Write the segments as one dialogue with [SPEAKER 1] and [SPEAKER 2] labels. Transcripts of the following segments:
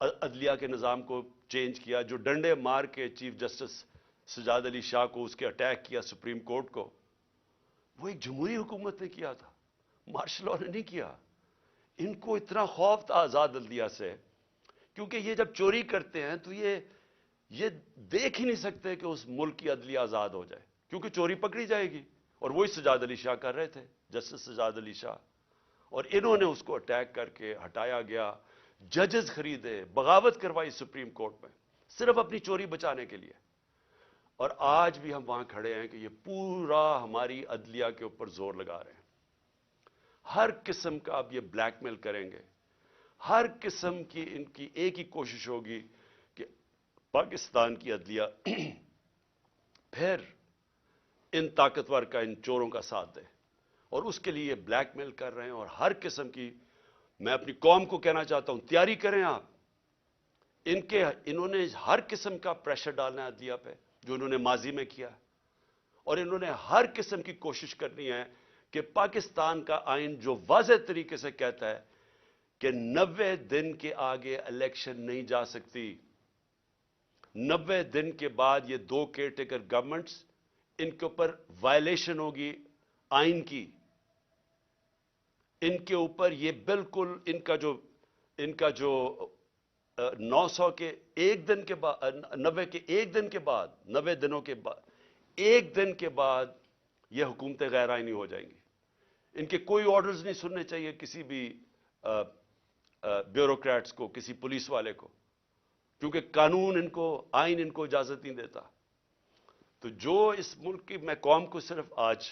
[SPEAKER 1] عدلیہ کے نظام کو چینج کیا، جو ڈنڈے مار کے چیف جسٹس سجاد علی شاہ کو اس کے اٹیک کیا سپریم کورٹ کو، وہ ایک جمہوری حکومت نے کیا تھا، مارشل لاء نے نہیں کیا۔ ان کو اتنا خوف تھا آزاد عدلیہ سے، کیونکہ یہ جب چوری کرتے ہیں تو یہ دیکھ ہی نہیں سکتے کہ اس ملک کی عدلیہ آزاد ہو جائے، کیونکہ چوری پکڑی جائے گی، اور وہی سجاد علی شاہ کر رہے تھے، جسٹس سجاد علی شاہ، اور انہوں نے اس کو اٹیک کر کے ہٹایا گیا، ججز خریدے، بغاوت کروائی سپریم کورٹ میں صرف اپنی چوری بچانے کے لیے۔ اور آج بھی ہم وہاں کھڑے ہیں کہ یہ پورا ہماری عدلیہ کے اوپر زور لگا رہے ہیں، ہر قسم کا اب یہ بلیک میل کریں گے، ہر قسم کی ان کی ایک ہی کوشش ہوگی کہ پاکستان کی عدلیہ پھر ان طاقتور کا، ان چوروں کا ساتھ دے، اور اس کے لیے بلیک میل کر رہے ہیں، اور ہر قسم کی، میں اپنی قوم کو کہنا چاہتا ہوں تیاری کریں آپ، انہوں نے ہر قسم کا پریشر ڈالنا ہے عدلیہ پہ، جو انہوں نے ماضی میں کیا، اور انہوں نے ہر قسم کی کوشش کرنی ہے کہ پاکستان کا آئین جو واضح طریقے سے کہتا ہے کہ 90 دن کے آگے الیکشن نہیں جا سکتی، 90 دن کے بعد یہ دو کیئر ٹیکر گورنمنٹس، ان کے اوپر وائلیشن ہوگی آئین کی، ان کے اوپر یہ بالکل ان کا جو 900 کے ایک دن کے بعد، 90 کے ایک دن کے بعد، 90 دنوں کے بعد، ایک دن کے بعد یہ حکومتیں غیر آئینی ہو جائیں گی۔ ان کے کوئی آرڈرز نہیں سننے چاہیے کسی بھی بیوروکریٹس کو، کسی پولیس والے کو، کیونکہ قانون ان کو، آئین ان کو اجازت نہیں دیتا۔ تو جو اس ملک کی، میں قوم کو صرف آج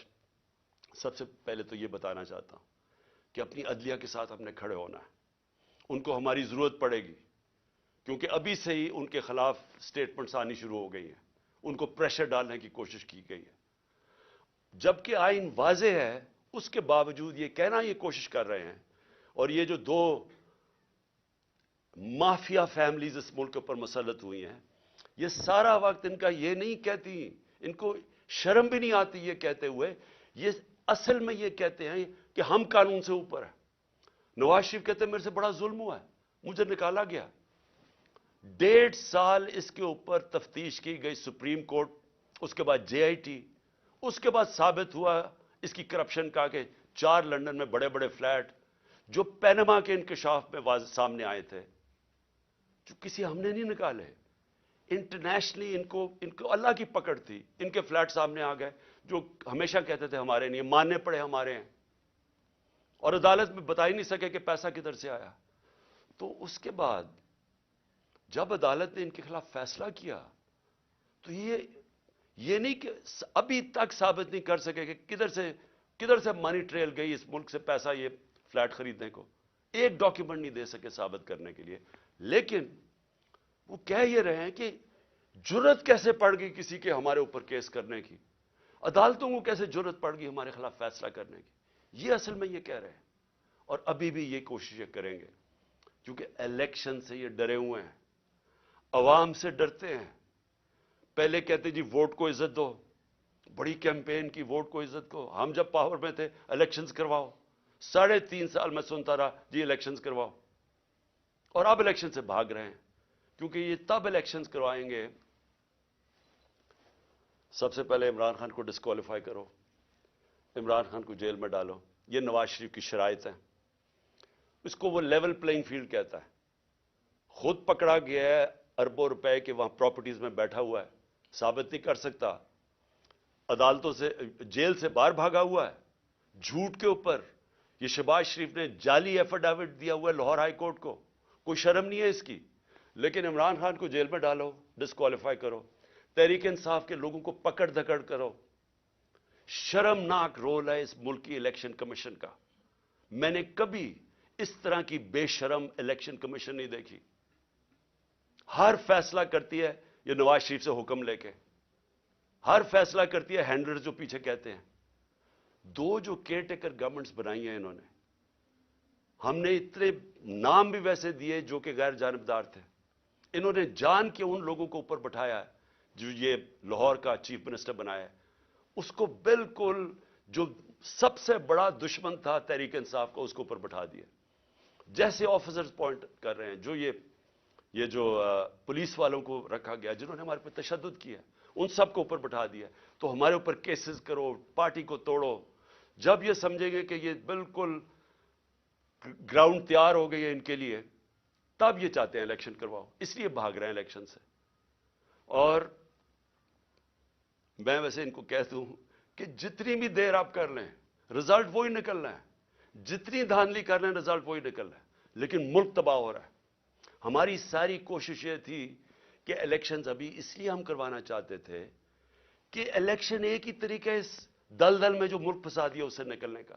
[SPEAKER 1] سب سے پہلے تو یہ بتانا چاہتا ہوں کہ اپنی عدلیہ کے ساتھ ہم نے کھڑے ہونا ہے، ان کو ہماری ضرورت پڑے گی، کیونکہ ابھی سے ہی ان کے خلاف سٹیٹمنٹس آنی شروع ہو گئی ہیں، ان کو پریشر ڈالنے کی کوشش کی گئی ہے، جبکہ آئین واضح ہے، اس کے باوجود یہ کہنا یہ کوشش کر رہے ہیں۔ اور یہ جو دو مافیا فیملیز اس ملک پر مسلط ہوئی ہیں، یہ سارا وقت ان کا یہ نہیں کہتی، ان کو شرم بھی نہیں آتی یہ کہتے ہوئے، یہ اصل میں یہ کہتے ہیں کہ ہم قانون سے اوپر ہیں۔ نواز شریف کہتے ہیں میرے سے بڑا ظلم ہوا ہے، مجھے نکالا گیا، 1.5 سال اس کے اوپر تفتیش کی گئی سپریم کورٹ، اس کے بعد جے آئی ٹی، اس کے بعد ثابت ہوا اس کی کرپشن کا کہ 4 لندن میں بڑے بڑے فلیٹ جو پینما کے انکشاف میں واضح سامنے آئے تھے، جو کسی ہم نے نہیں نکالے، انٹرنیشنلی ان کو اللہ کی پکڑ تھی، ان کے فلیٹ سامنے آ گئے جو ہمیشہ کہتے تھے ہمارے نہیں، ماننے پڑے ہمارے ہیں، اور عدالت میں بتا ہی نہیں سکے کہ پیسہ کدھر سے آیا۔ تو اس کے بعد جب عدالت نے ان کے خلاف فیصلہ کیا تو یہ نہیں کہ ابھی تک ثابت نہیں کر سکے کہ کدھر سے منی ٹریل گئی اس ملک سے پیسہ یہ فلیٹ خریدنے کو، ایک ڈاکیومنٹ نہیں دے سکے ثابت کرنے کے لیے، لیکن وہ کہہ یہ رہے ہیں کہ جرت کیسے پڑ گئی کسی کے ہمارے اوپر کیس کرنے کی، عدالتوں کو کیسے جرت پڑ گئی ہمارے خلاف فیصلہ کرنے کی، یہ اصل میں یہ کہہ رہے ہیں، اور ابھی بھی یہ کوششیں کریں گے، کیونکہ الیکشن سے یہ ڈرے ہوئے ہیں، عوام سے ڈرتے ہیں۔ پہلے کہتے جی ووٹ کو عزت دو، بڑی کیمپین کی ووٹ کو عزت کو، ہم جب پاور میں تھے الیکشنز کرواؤ، 3.5 سال میں سنتا رہا جی الیکشنز کرواؤ، اور اب الیکشن سے بھاگ رہے ہیں، کیونکہ یہ تب الیکشنز کروائیں گے، سب سے پہلے عمران خان کو ڈسکوالیفائی کرو، عمران خان کو جیل میں ڈالو، یہ نواز شریف کی شرائط ہیں، اس کو وہ لیول پلینگ فیلڈ کہتا ہے، خود پکڑا گیا ہے اربوں روپے کے وہاں پراپرٹیز میں بیٹھا ہوا ہے، ثابت نہیں کر سکتا، عدالتوں سے، جیل سے باہر بھاگا ہوا ہے، جھوٹ کے اوپر، یہ شہباز شریف نے جعلی ایفیڈیوٹ دیا ہوا ہے لاہور ہائی کورٹ کو، کوئی شرم نہیں ہے اس کی، لیکن عمران خان کو جیل میں ڈالو، ڈسکوالیفائی کرو، تحریک انصاف کے لوگوں کو پکڑ دھکڑ کرو، شرمناک رول ہے اس ملک کی الیکشن کمیشن کا، میں نے کبھی اس طرح کی بے شرم الیکشن کمیشن نہیں دیکھی، ہر فیصلہ کرتی ہے یہ نواز شریف سے حکم لے کے، ہر فیصلہ کرتی ہے ہینڈلر جو پیچھے کہتے ہیں، دو جو کیئر ٹیکر گورنمنٹس بنائی ہیں انہوں نے، ہم نے اتنے نام بھی ویسے دیے جو کہ غیر جانبدار تھے، انہوں نے جان کے ان لوگوں کو اوپر بٹھایا ہے جو یہ لاہور کا چیف منسٹر بنایا ہے، اس کو بالکل جو سب سے بڑا دشمن تھا تحریک انصاف کو، اس کو اوپر بٹھا دیا، جیسے آفیسرز پوائنٹ کر رہے ہیں، جو یہ یہ جو پولیس والوں کو رکھا گیا جنہوں نے ہمارے پر تشدد کیا ان سب کو اوپر بٹھا دیا تو ہمارے اوپر کیسز کرو, پارٹی کو توڑو. جب یہ سمجھیں گے کہ یہ بالکل گراؤنڈ تیار ہو گئی ہے ان کے لیے, تب یہ چاہتے ہیں الیکشن کرواؤ, اس لیے بھاگ رہے ہیں الیکشن سے. اور میں ویسے ان کو کہتا ہوں کہ جتنی بھی دیر آپ کر لیں رزلٹ وہی نکلنا ہے, جتنی دھاندلی کر لیں رزلٹ وہی نکلنا ہے. لیکن ملک تباہ ہو رہا ہے. ہماری ساری کوشش یہ تھی کہ الیکشنز ابھی اس لیے ہم کروانا چاہتے تھے کہ الیکشن ایک ہی طریقہ اس دلدل میں جو ملک پھنسا دیا اسے نکلنے کا,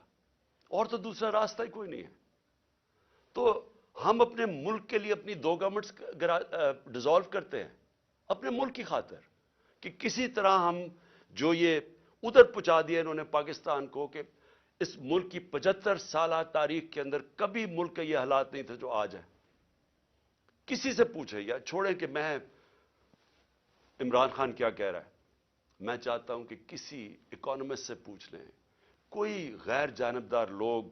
[SPEAKER 1] اور تو دوسرا راستہ ہی کوئی نہیں ہے. تو ہم اپنے ملک کے لیے اپنی 2 گورنمنٹس ڈیزالو کرتے ہیں اپنے ملک کی خاطر کہ کسی طرح ہم جو یہ ادھر پہنچا دیا انہوں نے پاکستان کو کہ اس ملک کی 75 سالہ تاریخ کے اندر کبھی ملک کے یہ حالات نہیں تھے جو آج ہیں. کسی سے پوچھیں یا چھوڑیں کہ میں عمران خان کیا کہہ رہا ہے, میں چاہتا ہوں کہ کسی اکانومسٹ سے پوچھ لیں, کوئی غیر جانبدار لوگ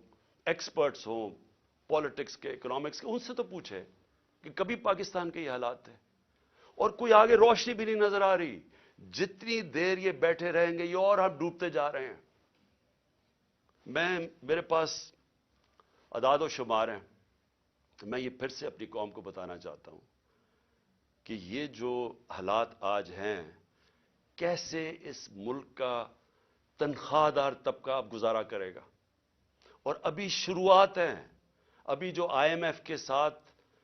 [SPEAKER 1] ایکسپرٹس ہوں پالیٹکس کے اکنامکس کے, ان سے تو پوچھیں کہ کبھی پاکستان کے یہ حالات تھے. اور کوئی آگے روشنی بھی نہیں نظر آ رہی. جتنی دیر یہ بیٹھے رہیں گے یہ اور ہم ڈوبتے جا رہے ہیں. میرے پاس اعداد و شمار ہیں, میں یہ پھر سے اپنی قوم کو بتانا چاہتا ہوں کہ یہ جو حالات آج ہیں کیسے اس ملک کا تنخواہ دار طبقہ اب گزارا کرے گا. اور ابھی شروعات ہیں, ابھی جو آئی ایم ایف کے ساتھ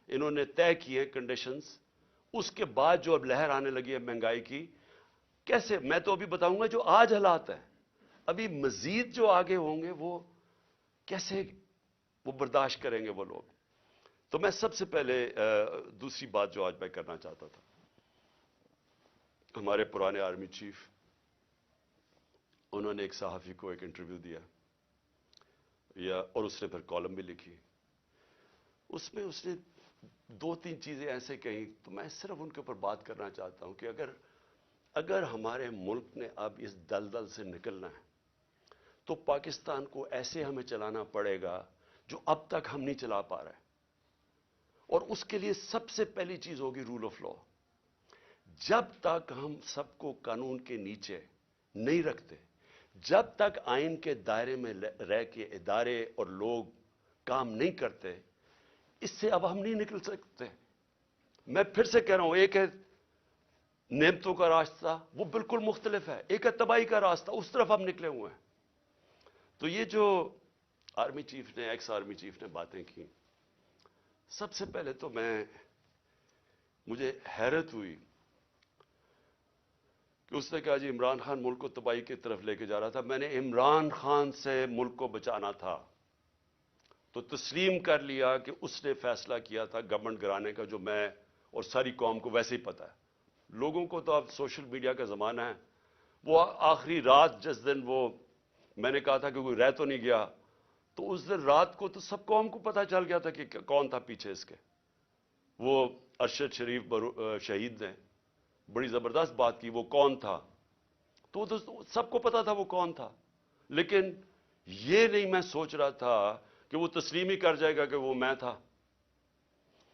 [SPEAKER 1] انہوں نے طے کیے کنڈیشنز, اس کے بعد جو اب لہر آنے لگی ہے مہنگائی کی, کیسے, میں تو ابھی بتاؤں گا جو آج حالات ہیں, ابھی مزید جو آگے ہوں گے وہ کیسے وہ برداشت کریں گے وہ لوگ. تو میں سب سے پہلے دوسری بات جو آج میں کرنا چاہتا تھا, ہمارے پرانے آرمی چیف انہوں نے ایک صحافی کو ایک انٹرویو دیا اور اس نے پھر کالم بھی لکھی. اس میں اس نے 2-3 چیزیں ایسے کہیں تو میں صرف ان کے اوپر بات کرنا چاہتا ہوں کہ اگر ہمارے ملک نے اب اس دلدل سے نکلنا ہے تو پاکستان کو ایسے ہمیں چلانا پڑے گا جو اب تک ہم نہیں چلا پا رہے. اور اس کے لیے سب سے پہلی چیز ہوگی رول آف لا. جب تک ہم سب کو قانون کے نیچے نہیں رکھتے, جب تک آئین کے دائرے میں رہ کے ادارے اور لوگ کام نہیں کرتے, اس سے اب ہم نہیں نکل سکتے. میں پھر سے کہہ رہا ہوں, ایک ہے نعمتوں کا راستہ, وہ بالکل مختلف ہے, ایک ہے تباہی کا راستہ, اس طرف ہم نکلے ہوئے ہیں. تو یہ جو آرمی چیف نے, ایکس آرمی چیف نے باتیں کی, سب سے پہلے تو مجھے حیرت ہوئی کہ اس نے کہا جی عمران خان ملک کو تباہی کی طرف لے کے جا رہا تھا. میں نے عمران خان سے ملک کو بچانا تھا تو تسلیم کر لیا کہ اس نے فیصلہ کیا تھا گورنمنٹ گرانے کا, جو میں اور ساری قوم کو ویسے ہی پتہ ہے. لوگوں کو تو اب سوشل میڈیا کا زمانہ ہے, وہ آخری رات جس دن وہ میں نے کہا تھا کہ کوئی رہ تو نہیں گیا, تو اس دن رات کو تو سب قوم کو پتہ چل گیا تھا کہ کون تھا پیچھے اس کے. وہ ارشد شریف شہید نے بڑی زبردست بات کی, وہ کون تھا, تو سب کو پتا تھا وہ کون تھا. لیکن یہ نہیں میں سوچ رہا تھا کہ وہ تسلیم ہی کر جائے گا کہ وہ میں تھا.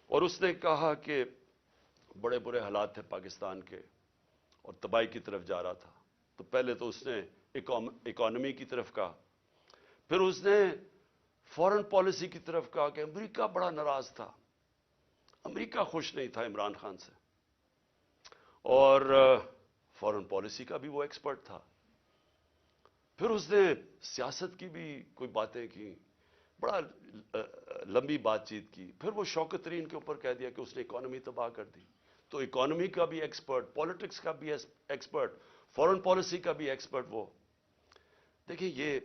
[SPEAKER 1] اور اس نے کہا کہ بڑے برے حالات تھے پاکستان کے اور تباہی کی طرف جا رہا تھا. تو پہلے تو اس نے اکانومی کی طرف کہا, پھر اس نے فورن پالیسی کی طرف کہا کہ امریکہ بڑا ناراض تھا, امریکہ خوش نہیں تھا عمران خان سے, اور فورن پالیسی کا بھی وہ ایکسپرٹ تھا. پھر اس نے سیاست کی بھی کوئی باتیں کی, بڑا لمبی بات چیت کی. پھر وہ شوکت ترین کے اوپر کہہ دیا کہ اس نے اکانومی تباہ کر دی. تو اکانومی کا بھی ایکسپرٹ, پالیٹکس کا بھی ایکسپرٹ, فورن پالیسی کا بھی ایکسپرٹ. وہ دیکھیں یہ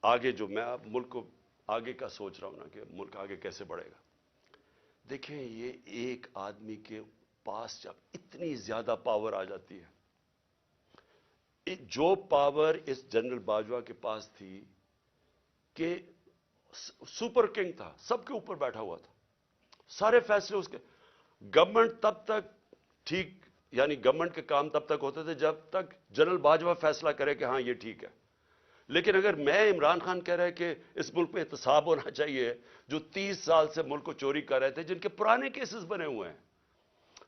[SPEAKER 1] آگے جو میں اب ملک کو آگے کا سوچ رہا ہوں نا کہ ملک آگے کیسے بڑھے گا. دیکھیں یہ ایک آدمی کے پاس جب اتنی زیادہ پاور آ جاتی ہے, جو پاور اس جنرل باجوہ کے پاس تھی کہ سپر کنگ تھا, سب کے اوپر بیٹھا ہوا تھا, سارے فیصلے اس کے, گورنمنٹ تب تک ٹھیک, یعنی گورنمنٹ کے کام تب تک ہوتے تھے جب تک جنرل باجوہ فیصلہ کرے کہ ہاں یہ ٹھیک ہے. لیکن اگر میں عمران خان کہہ رہے کہ اس ملک میں احتساب ہونا چاہیے, جو 30 سال سے ملک کو چوری کر رہے تھے, جن کے پرانے کیسز بنے ہوئے ہیں,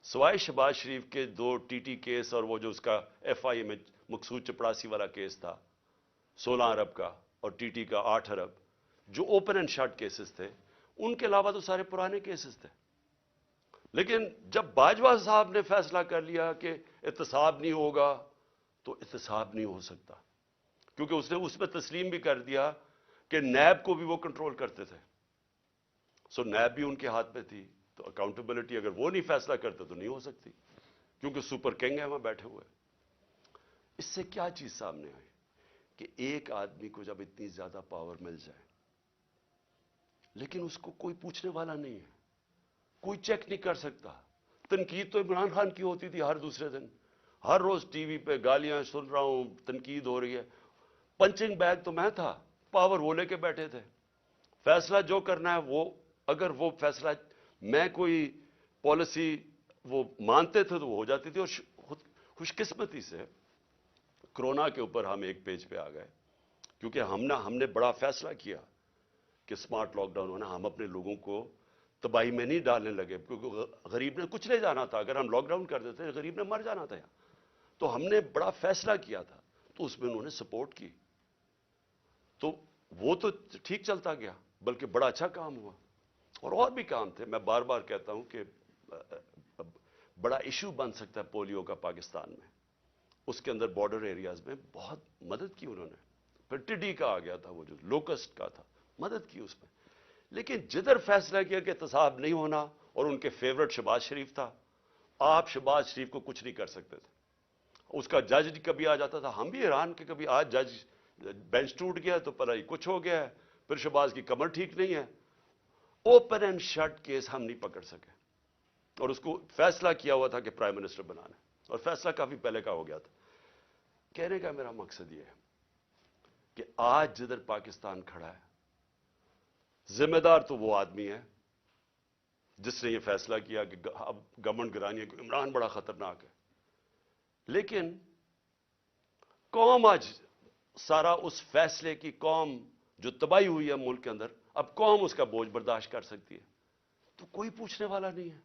[SPEAKER 1] سوائے شہباز شریف کے 2 TT کیس اور وہ جو اس کا FIA میں مقصود چپڑاسی والا کیس تھا 16 ارب کا اور TT کا 8 ارب جو اوپن اینڈ شٹ کیسز تھے، ان کے علاوہ تو سارے پرانے کیسز تھے. لیکن جب باجوہ صاحب نے فیصلہ کر لیا کہ احتساب نہیں ہوگا تو احتساب نہیں ہو سکتا، کیونکہ اس نے اس میں تسلیم بھی کر دیا کہ نیب کو بھی وہ کنٹرول کرتے تھے. سو نیب بھی ان کے ہاتھ میں تھی، تو اکاؤنٹیبلٹی اگر وہ نہیں فیصلہ کرتے تو نہیں ہو سکتی، کیونکہ سپر کنگ ہے وہاں بیٹھے ہوئے. اس سے کیا چیز سامنے آئی کہ ایک آدمی کو جب اتنی زیادہ پاور مل جائے لیکن اس کو کوئی پوچھنے والا نہیں ہے، کوئی چیک نہیں کر سکتا. تنقید تو عمران خان کی ہوتی تھی ہر دوسرے دن، ہر روز ٹی وی پہ گالیاں سن رہا ہوں، تنقید ہو رہی ہے. پنچنگ بیگ تو میں تھا، پاور وہ لے کے بیٹھے تھے. فیصلہ جو کرنا ہے وہ، اگر وہ فیصلہ میں کوئی پالیسی وہ مانتے تھے تو وہ ہو جاتی تھی. اور خوش قسمتی سے کرونا کے اوپر ہم ایک پیج پہ آ گئے، کیونکہ ہم نے بڑا فیصلہ کیا کہ سمارٹ لاک ڈاؤن ہونا. ہم اپنے لوگوں کو تباہی میں نہیں ڈالنے لگے، کیونکہ غریب نے کچھ لے جانا تھا. اگر ہم لاک ڈاؤن کر دیتے غریب نے مر جانا تھا. تو ہم نے بڑا فیصلہ کیا تھا، تو اس میں انہوں نے سپورٹ کی، تو وہ تو ٹھیک چلتا گیا، بلکہ بڑا اچھا کام ہوا. اور بھی کام تھے. میں بار بار کہتا ہوں کہ بڑا ایشو بن سکتا ہے پولیو کا پاکستان میں. اس کے اندر بارڈر ایریاز میں بہت مدد کی انہوں نے. پھر ٹڈی کا آ گیا تھا، وہ جو لوکسٹ کا تھا، مدد کی اس میں. لیکن جدھر فیصلہ کیا کہ احتساب نہیں ہونا، اور ان کے فیورٹ شہباز شریف تھا، آپ شہباز شریف کو کچھ نہیں کر سکتے تھے. اس کا جج کبھی آ جاتا تھا، ہم بھی حیران کہ کبھی آج جج بینچ ٹوٹ گیا تو پر کچھ ہو گیا ہے، پھر شہباز کی کمر ٹھیک نہیں ہے. اوپن اینڈ شٹ کیس ہم نہیں پکڑ سکے، اور اس کو فیصلہ کیا ہوا تھا کہ پرائم منسٹر بنانا، اور فیصلہ کافی پہلے کا ہو گیا تھا. کہنے کا میرا مقصد یہ ہے کہ آج جدھر پاکستان کھڑا ہے، ذمہ دار تو وہ آدمی ہے جس نے یہ فیصلہ کیا کہ اب گورنمنٹ گرانی ہے، کہ عمران بڑا خطرناک ہے. لیکن قوم آج سارا اس فیصلے کی، قوم جو تباہی ہوئی ہے ملک کے اندر، اب قوم اس کا بوجھ برداشت کر سکتی ہے. تو کوئی پوچھنے والا نہیں ہے،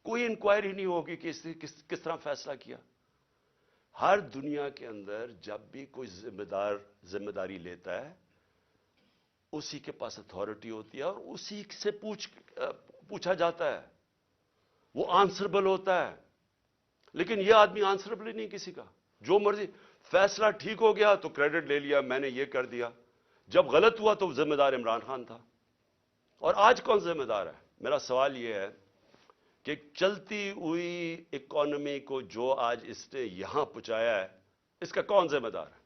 [SPEAKER 1] کوئی انکوائری نہیں ہوگی کہ اس نے کس طرح فیصلہ کیا. ہر دنیا کے اندر جب بھی کوئی ذمہ داری لیتا ہے، اسی کے پاس اتھارٹی ہوتی ہے اور اسی سے پوچھا جاتا ہے، وہ آنسربل ہوتا ہے. لیکن یہ آدمی آنسربل ہی نہیں کسی کا، جو مرضی. فیصلہ ٹھیک ہو گیا تو کریڈٹ لے لیا، میں نے یہ کر دیا. جب غلط ہوا تو ذمہ دار عمران خان تھا. اور آج کون ذمہ دار ہے؟ میرا سوال یہ ہے کہ چلتی ہوئی اکانومی کو جو آج اس نے یہاں پہنچایا ہے، اس کا کون ذمہ دار ہے؟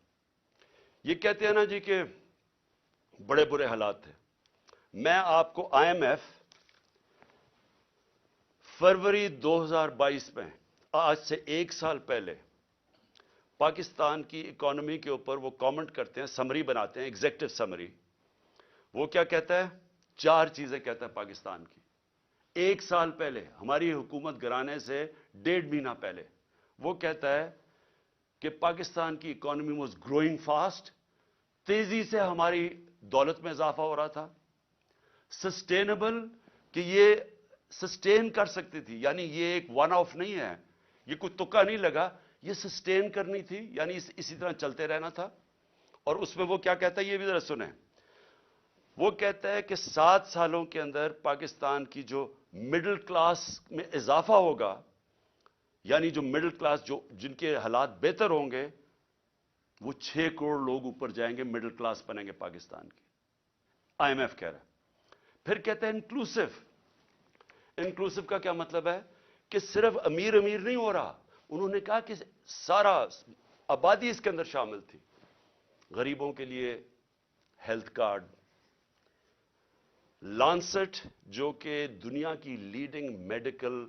[SPEAKER 1] یہ کہتے ہیں نا جی کہ بڑے برے حالات تھے. میں آپ کو IMF فروری 2022 میں، آج سے 1 سال پہلے، پاکستان کی اکانومی کے اوپر وہ کامنٹ کرتے ہیں، سمری بناتے ہیں، ایگزیکٹو سمری. وہ کیا کہتا ہے؟ 4 چیزیں کہتا ہے پاکستان کی. 1 سال پہلے، ہماری حکومت گرانے سے 1.5 مہینہ پہلے، وہ کہتا ہے کہ پاکستان کی اکانومی واز گروئنگ فاسٹ، تیزی سے ہماری دولت میں اضافہ ہو رہا تھا. سسٹینیبل، کہ یہ سسٹین کر سکتی تھی، یعنی یہ ایک ون آف نہیں ہے، یہ کوئی تکا نہیں لگا، یہ سسٹین کرنی تھی، یعنی اسی طرح چلتے رہنا تھا. اور اس میں وہ کیا کہتا ہے یہ بھی ذرا سنیں. وہ کہتا ہے کہ 7 سالوں کے اندر پاکستان کی جو مڈل کلاس میں اضافہ ہوگا، یعنی جو مڈل کلاس جن کے حالات بہتر ہوں گے، وہ 6 کروڑ لوگ اوپر جائیں گے، مڈل کلاس بنیں گے پاکستان کی. IMF کہہ رہا ہے. پھر کہتے ہیں انکلوسیو. انکلوسیو کا کیا مطلب ہے؟ کہ صرف امیر امیر نہیں ہو رہا. انہوں نے کہا کہ سارا آبادی اس کے اندر شامل تھی. غریبوں کے لیے ہیلتھ کارڈ. لانسٹ جو کہ دنیا کی لیڈنگ میڈیکل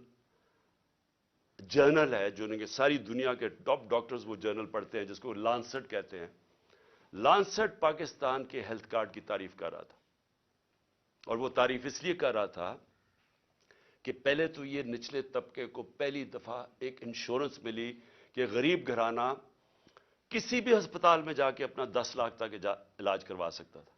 [SPEAKER 1] جرنل ہے، جو کہ ساری دنیا کے ٹاپ ڈاکٹرز وہ جرنل پڑھتے ہیں، جس کو لانسٹ کہتے ہیں. لانسٹ پاکستان کے ہیلتھ کارڈ کی تعریف کر رہا تھا، اور وہ تعریف اس لیے کر رہا تھا کہ پہلے تو یہ نچلے طبقے کو پہلی دفعہ ایک انشورنس ملی کہ غریب گھرانہ کسی بھی ہسپتال میں جا کے اپنا 10 لاکھ تک علاج کروا سکتا تھا.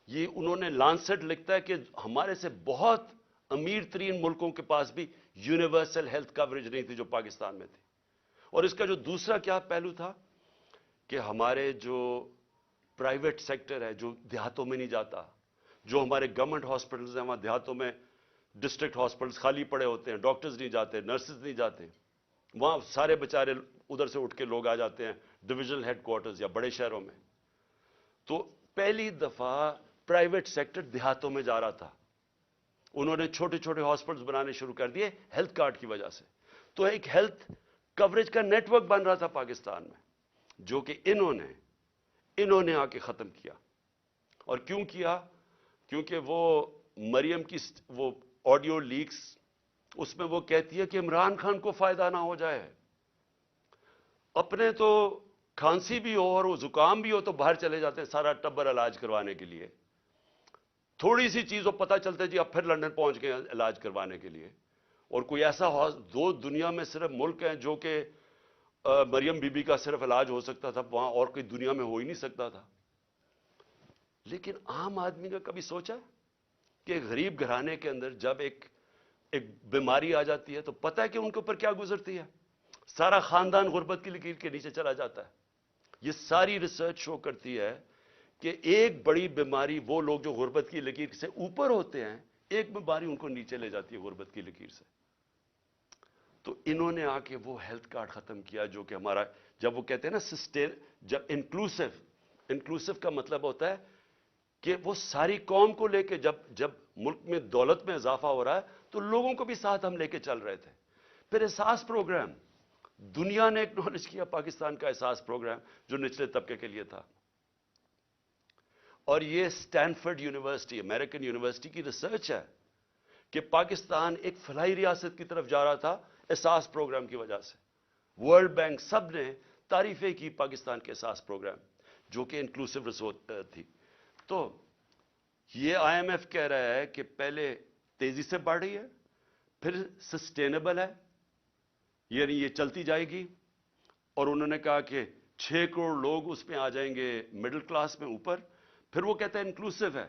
[SPEAKER 1] یہ انہوں نے لانسٹ لکھتا ہے کہ ہمارے سے بہت امیر ترین ملکوں کے پاس بھی یونیورسل ہیلتھ کوریج نہیں تھی جو پاکستان میں تھی. اور اس کا جو دوسرا کیا پہلو تھا کہ ہمارے جو پرائیویٹ سیکٹر ہے جو دیہاتوں میں نہیں جاتا, جو ہمارے گورنمنٹ ہاسپٹلز ہیں وہاں دیہاتوں میں ڈسٹرکٹ ہاسپٹلز خالی پڑے ہوتے ہیں, ڈاکٹرز نہیں جاتے, نرسز نہیں جاتے, وہاں سارے بیچارے ادھر سے اٹھ کے لوگ آ جاتے ہیں ڈویژنل ہیڈ کوارٹرز یا بڑے شہروں میں. تو پہلی دفعہ پرائیویٹ سیکٹر دیہاتوں میں جا رہا تھا, انہوں نے چھوٹے چھوٹے ہاسپٹلز بنانے شروع کر دیے ہیلتھ کارڈ کی وجہ سے. تو ایک ہیلتھ کوریج کا نیٹ ورک بن رہا تھا پاکستان میں, جو کہ انہوں نے آ کے ختم کیا. اور کیوں کیا؟ کیونکہ وہ مریم کی وہ آڈیو لیکس, اس میں وہ کہتی ہے کہ عمران خان کو فائدہ نہ ہو جائے. اپنے تو کھانسی بھی ہو اور وہ زکام بھی ہو تو باہر چلے جاتے ہیں سارا ٹبر علاج کروانے کے لیے. تھوڑی سی چیز وہ پتہ چلتا ہے جی اب پھر لندن پہنچ گئے علاج کروانے کے لیے. اور کوئی ایسا دو دنیا میں صرف ملک ہیں جو کہ مریم بی بی کا صرف علاج ہو سکتا تھا, وہاں اور کوئی دنیا میں ہو ہی نہیں سکتا تھا. لیکن عام آدمی کا کبھی سوچا کہ ایک غریب گھرانے کے اندر جب ایک بیماری آ جاتی ہے تو پتہ ہے کہ ان کے اوپر کیا گزرتی ہے؟ سارا خاندان غربت کی لکیر کے نیچے چلا جاتا ہے. یہ ساری ریسرچ شو کرتی ہے کہ ایک بڑی بیماری وہ لوگ جو غربت کی لکیر سے اوپر ہوتے ہیں, ایک بیماری ان کو نیچے لے جاتی ہے غربت کی لکیر سے. تو انہوں نے آ کے وہ ہیلتھ کارڈ ختم کیا جو کہ ہمارا, جب وہ کہتے ہیں نا سسٹین, جب انکلوسیو کا مطلب ہوتا ہے کہ وہ ساری قوم کو لے کے, جب ملک میں دولت میں اضافہ ہو رہا ہے تو لوگوں کو بھی ساتھ ہم لے کے چل رہے تھے. پھر احساس پروگرام, دنیا نے ایکنالج کیا پاکستان کا احساس پروگرام جو نچلے طبقے کے لیے تھا. اور یہ اسٹینفورڈ یونیورسٹی, امریکن یونیورسٹی کی ریسرچ ہے کہ پاکستان ایک فلاحی ریاست کی طرف جا رہا تھا احساس پروگرام کی وجہ سے. ورلڈ بینک سب نے تعریفیں کی پاکستان کے احساس پروگرام جو کہ انکلوسیو ریسورس تھی. تو یہ آئی ایم ایف کہہ رہا ہے کہ پہلے تیزی سے بڑھ رہی ہے, پھر سسٹینیبل ہے, یعنی یہ چلتی جائے گی. اور انہوں نے کہا کہ 6 کروڑ لوگ اس میں آ جائیں گے مڈل کلاس میں اوپر. پھر وہ کہتا ہے انکلوسیو ہے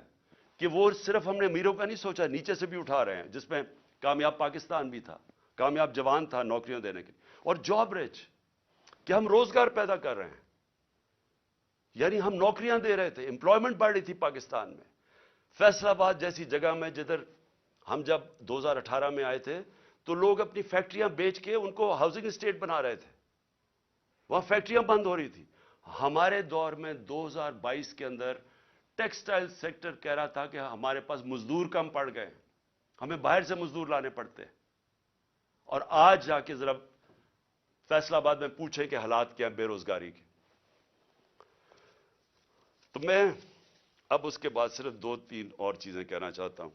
[SPEAKER 1] کہ وہ صرف ہم نے امیروں کا نہیں سوچا, نیچے سے بھی اٹھا رہے ہیں, جس میں کامیاب پاکستان بھی تھا, کامیاب جوان تھا نوکریاں دینے کے. اور جاب ریچ کہ ہم روزگار پیدا کر رہے ہیں, یعنی ہم نوکریاں دے رہے تھے, امپلائمنٹ بڑھ رہی تھی پاکستان میں. فیصل آباد جیسی جگہ میں جدھر ہم جب 2018 میں آئے تھے تو لوگ اپنی فیکٹریاں بیچ کے ان کو ہاؤسنگ اسٹیٹ بنا رہے تھے, وہاں فیکٹریاں بند ہو رہی تھی. ہمارے دور میں 2022 کے اندر ٹیکسٹائل سیکٹر کہہ رہا تھا کہ ہمارے پاس مزدور کم پڑ گئے, ہمیں باہر سے مزدور لانے پڑتے. اور آج جا کے ذرا فیصل آباد میں پوچھیں کہ حالات کیا بے روزگاری کے. تو میں اب اس کے بعد صرف 2-3 اور چیزیں کہنا چاہتا ہوں,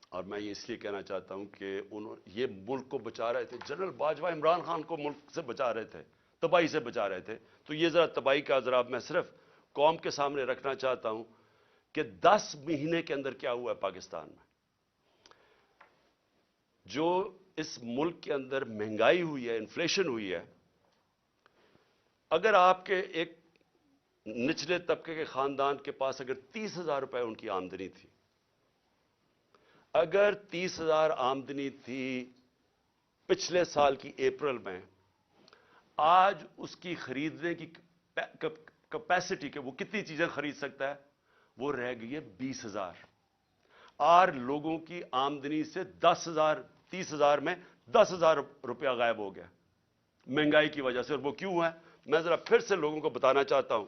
[SPEAKER 1] اور میں یہ اس لیے کہنا چاہتا ہوں کہ یہ ملک کو بچا رہے تھے. جنرل باجوہ عمران خان کو ملک سے بچا رہے تھے, تباہی سے بچا رہے تھے. تو یہ ذرا تباہی کا ذرا میں صرف قوم کے سامنے رکھنا چاہتا ہوں کہ 10 مہینے کے اندر کیا ہوا ہے پاکستان میں. جو اس ملک کے اندر مہنگائی ہوئی ہے, انفلیشن ہوئی ہے. اگر آپ کے ایک نچلے طبقے کے خاندان کے پاس اگر 30,000 روپے ان کی آمدنی تھی, اگر 30,000 آمدنی تھی پچھلے سال کی اپریل میں, آج اس کی خریدنے کی کیپیسٹی کہ وہ کتنی چیزیں خرید سکتا ہے وہ رہ گئی ہے 20,000. اور لوگوں کی آمدنی سے 10,000, 30,000 میں 10,000 روپیہ غائب ہو گیا مہنگائی کی وجہ سے. اور وہ کیوں ہے میں ذرا پھر سے لوگوں کو بتانا چاہتا ہوں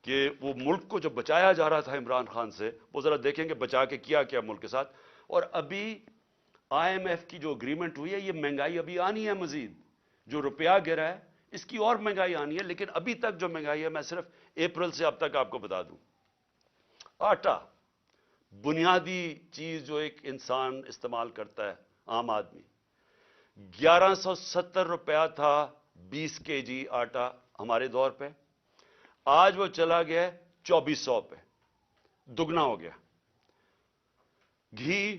[SPEAKER 1] کہ وہ ملک کو جو بچایا جا رہا تھا عمران خان سے, وہ ذرا دیکھیں کہ بچا کے کیا کیا ملک کے ساتھ. اور ابھی آئی ایم ایف کی جو اگریمنٹ ہوئی ہے, یہ مہنگائی ابھی آنی ہے مزید, جو روپیہ گرا ہے اس کی اور مہنگائی آنی ہے. لیکن ابھی تک جو مہنگائی ہے میں صرف اپریل سے اب تک آپ کو بتا دوں. آٹا, بنیادی چیز جو ایک انسان استعمال کرتا ہے, عام آدمی, 1170 روپیہ تھا 20 kg آٹا ہمارے دور پہ, آج وہ چلا گیا 2400 پہ, دگنا ہو گیا. گھی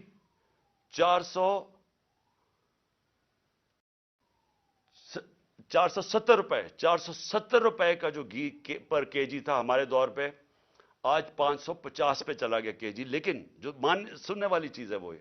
[SPEAKER 1] 470 روپے, 470 روپے کا جو گھی پر kg تھا ہمارے دور پہ, آج 550 پہ چلا گیا kg. لیکن جو سننے والی چیز ہے وہ ہے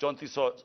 [SPEAKER 1] 3400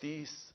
[SPEAKER 1] $30